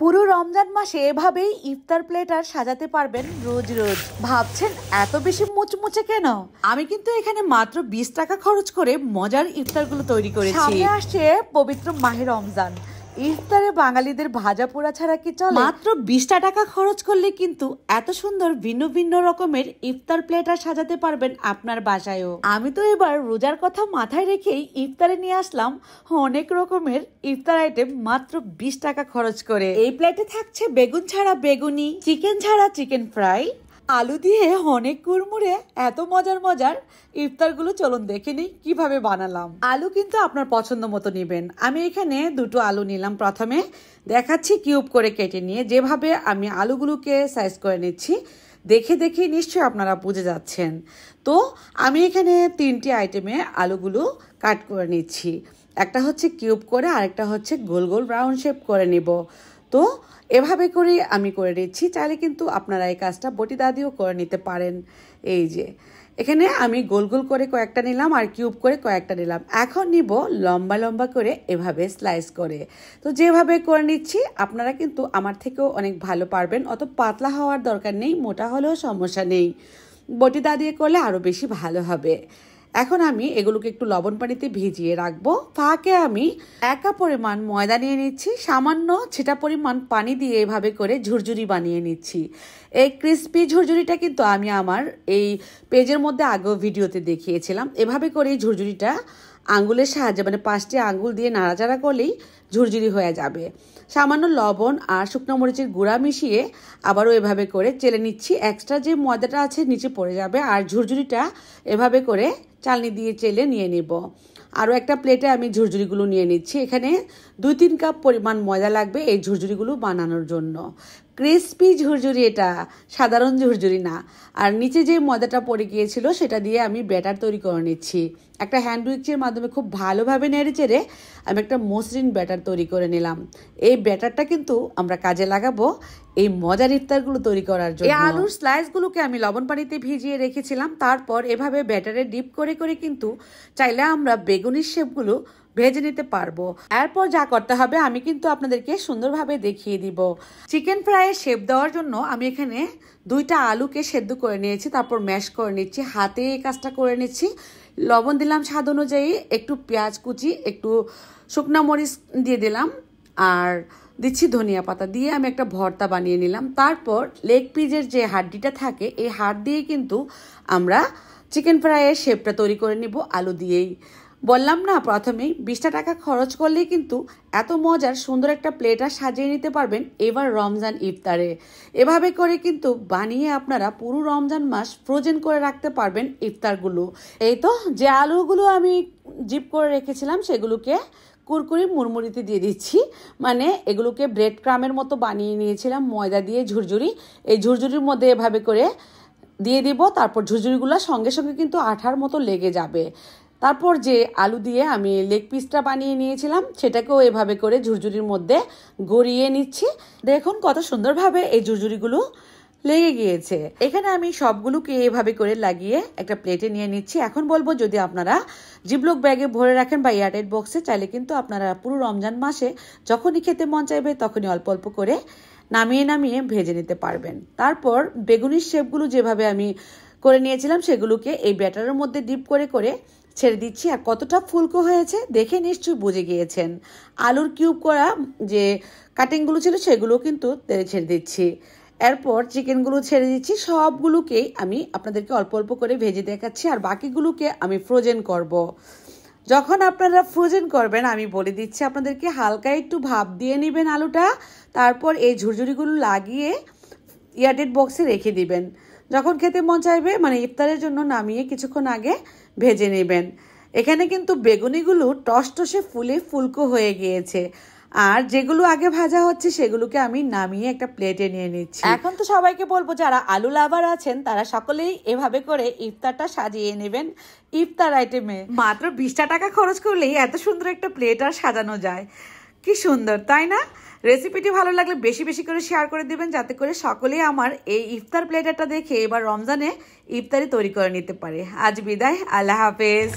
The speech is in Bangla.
পুরো রমজান মাসে এভাবেই ইফতার প্লেটার সাজাতে পারবেন রোজ রোজ। ভাবছেন এত বেশি মুচমুচে কেন? আমি কিন্তু এখানে মাত্র 20 টাকা খরচ করে মজার ইফতারগুলো তৈরি করেছি। সামনে আসছে পবিত্র মাহে রমজান। ইফতারে বাঙালিদের ভাজা পোড়া ছাড়া কি চলে? মাত্র 20 টাকা খরচ করলে কিন্তু এত সুন্দর ভিন্ন ভিন্ন রকমের ইফতার প্লেটার সাজাতে পারবেন আপনার বাসায়ও। আমি তো এবার রোজার কথা মাথায় রেখেই ইফতারে নিয়ে আসলাম অনেক রকমের ইফতার আইটেম মাত্র 20 টাকা খরচ করে। এই প্লেটে থাকছে বেগুন ছাড়া বেগুনি, চিকেন ছাড়া চিকেন ফ্রাই, আলু দিয়ে অনেক কুড়মুড়ে এত মজার মজার ইফতারগুলো চলুন দেখে নিই কিভাবে বানালাম। আলু কিন্তু আপনার পছন্দ মতো নেবেন। আমি এখানে দুটো আলু নিলাম। প্রথমে দেখাচ্ছি কিউব করে কেটে নিয়ে যেভাবে আমি আলুগুলোকে সাইজ করে নিচ্ছি দেখে দেখে নিশ্চয়ই আপনারা বুঝে যাচ্ছেন। তো আমি এখানে 3টি আইটেমে আলুগুলো কাট করে নিচ্ছি। একটা হচ্ছে কিউব করে, আরেকটা হচ্ছে গোল গোল রাউন্ড শেপ করে নিব। তো এভাবে করে আমি করে নিচ্ছি। চাইলে কিন্তু আপনারা এই কাজটা বটিদা দিয়েও করে নিতে পারেন। এই যে এখানে আমি গোল গোল করে কয়েকটা নিলাম আর কিউব করে কয়েকটা নিলাম। এখন নিব লম্বা লম্বা করে এভাবে স্লাইস করে। তো যেভাবে করে নিচ্ছি আপনারা কিন্তু আমার থেকেও অনেক ভালো পারবেন। অত পাতলা হওয়ার দরকার নেই, মোটা হলেও সমস্যা নেই। বটিদা দিয়ে করলে আরও বেশি ভালো হবে। এখন আমি এগুলোকে একটু লবণ পানিতে ভিজিয়ে রাখবো। ফাঁকে আমি 1 কাপ পরিমাণ ময়দা নিয়ে নিচ্ছি, সামান্য ছেটা পরিমাণ পানি দিয়ে এভাবে করে ঝুরঝুরি বানিয়ে নিচ্ছি। এই ক্রিস্পি ঝুরঝুরিটা কিন্তু আমি আমার এই পেজের মধ্যে আগেও ভিডিওতে দেখিয়েছিলাম। এভাবে করে এই ঝুরঝুরিটা আঙ্গুলের সাহায্যে মানে 5টি আঙ্গুল দিয়ে নাড়াচাড়া করলেই ঝুরঝুরি হয়ে যাবে। সামান্য লবণ আর শুকনো মরিচের গুঁড়া মিশিয়ে আবারও এভাবে করে চেলে নিচ্ছি। এক্সট্রা যে ময়দাটা আছে নিচে পড়ে যাবে। আর ঝুরঝুরিটা এভাবে করে চালনি দিয়ে চেলে নিয়ে নিব। আরও একটা প্লেটে আমি ঝুরঝুরিগুলো নিয়ে নিচ্ছি। এখানে 2-3 কাপ পরিমাণ ময়দা লাগবে এই ঝুরঝুরিগুলো বানানোর জন্য। ক্রিস্পি ঝুরঝুরি, এটা সাধারণ ঝুরঝুরি না। আর নিচে যে ময়দাটা পড়ে গিয়েছিল সেটা দিয়ে আমি ব্যাটার তৈরি করে নিচ্ছি। একটা হ্যান্ড উইচের মাধ্যমে খুব ভালোভাবে নেড়ে চেড়ে আমি একটা মসৃণ ব্যাটার তৈরি করে নিলাম। এই ব্যাটারটা কিন্তু আমরা কাজে লাগাবো এই মজার ইফতারগুলো তৈরি করার জন্য। এই আলুর স্লাইসগুলোকে আমি লবণ পানিতে ভিজিয়ে রেখেছিলাম। তারপর এভাবে ব্যাটারে ডিপ করে করে কিন্তু চাইলে আমরা বেগুনির শেপগুলো ভেজে নিতে পারবো। এরপর যা করতে হবে আমি কিন্তু আপনাদেরকে সুন্দরভাবে দেখিয়ে দিব। চিকেন ফ্রাইয়ের শেপ দেওয়ার জন্য আমি এখানে 2টা আলুকে সেদ্ধ করে নিয়েছি, তারপর ম্যাশ করে নিচ্ছি। হাতে এই কাজটা করে নিচ্ছি। লবণ দিলাম স্বাদ অনুযায়ী, একটু পেঁয়াজ কুচি, একটু শুকনো মরিচ দিয়ে দিলাম, আর দিচ্ছি ধনিয়া পাতা দিয়ে আমি একটা ভর্তা বানিয়ে নিলাম। তারপর লেগ পিসের যে হাড্ডিটা থাকে এই হাড় দিয়ে কিন্তু আমরা চিকেন ফ্রাইয়ের শেপটা তৈরি করে নিব আলু দিয়েই। বললাম না প্রথমেই 20 টাকা খরচ করলেই কিন্তু এত মজার সুন্দর একটা প্লেটার সাজিয়ে নিতে পারবেন এবার রমজান ইফতারে। এভাবে করে কিন্তু বানিয়ে আপনারা পুরো রমজান মাস ফ্রোজেন করে রাখতে পারবেন ইফতারগুলো। এই তো যে আলুগুলো আমি জিপ করে রেখেছিলাম সেগুলোকে কুরকুরি মুড়মুড়িতে দিয়ে দিচ্ছি। মানে এগুলোকে ব্রেড ক্রামের মতো বানিয়ে নিয়েছিলাম ময়দা দিয়ে ঝুরঝুরি। এই ঝুরঝুরির মধ্যে এভাবে করে দিয়ে দিব। তারপর ঝুরঝুরিগুলো সঙ্গে সঙ্গে কিন্তু আঠার মতো লেগে যাবে। তারপর যে আলু দিয়ে আমি লেগ পিসটা বানিয়ে নিয়েছিলাম সেটাকেও এভাবে করে ঝুরঝুরির মধ্যে গড়িয়ে নিচ্ছি। দেখুন কত সুন্দরভাবে এই ঝুরঝুরিগুলো লেগে গিয়েছে। এখানে আমি সবগুলোকে এভাবে করে লাগিয়ে একটা প্লেটে নিয়ে নিচ্ছি। এখন বলবো যদি আপনারা জিপলক ব্যাগে ভরে রাখেন বা এয়ারটাইট বক্সে, চাইলে কিন্তু আপনারা পুরো রমজান মাসে যখনই খেতে মন চাইবে তখনই অল্প অল্প করে নামিয়ে নামিয়ে ভেজে নিতে পারবেন। তারপর বেগুনির শেপগুলো যেভাবে আমি করে নিয়েছিলাম সেগুলোকে এই ব্যাটারের মধ্যে ডিপ করে করে ছেড়ে দিচ্ছি। আর কতটা ফুলকো হয়েছে দেখে নিশ্চয়ই বুঝে গিয়েছেন। আলুর কিউব করা যে কাটিংগুলো ছিল সেগুলো কিন্তু তেলে ছেড়ে দিচ্ছি। এরপর চিকেনগুলো ছেড়ে দিচ্ছি। সবগুলোকেই আমি আপনাদেরকে অল্প অল্প করে ভেজে দেখাচ্ছি আর বাকিগুলোকে আমি ফ্রোজেন করব। যখন আপনারা ফ্রোজেন করবেন আমি বলে দিচ্ছি আপনাদেরকে হালকা একটু ভাপ দিয়ে নেবেন আলুটা। তারপর এই ঝুরঝুরিগুলো লাগিয়ে এয়ারটাইট বক্সে রেখে দিবেন। যখন খেতে মন চাইবে মানে ইফতারের জন্য নামিয়ে কিছুক্ষণ আগে ভেজে নেবেন। এখানে কিন্তু বেগুনিগুলো টসটসে ফুলে ফুলকো হয়ে গিয়েছে। আর যেগুলো আগে ভাজা হচ্ছে সেগুলোকে আমি নামিয়ে একটা প্লেটে নিয়ে নিচ্ছি। এখন তো সবাইকে বলবো যারা আলু লাভার আছেন তারা সকলেই এভাবে করে ইফতারটা সাজিয়ে নেবেন ইফতার আইটেমে। মাত্র 20 টাকা খরচ করলেই এত সুন্দর একটা প্লেটার সাজানো যায়। কি সুন্দর তাই না? রেসিপিটি ভালো লাগলে বেশি বেশি করে শেয়ার করে দিবেন যাতে করে সকলেই আমার এই ইফতার প্লেটারটা দেখে এবার রমজানে ইফতারি তৈরি করে নিতে পারে। আজ বিদায়, আল্লাহ হাফেজ।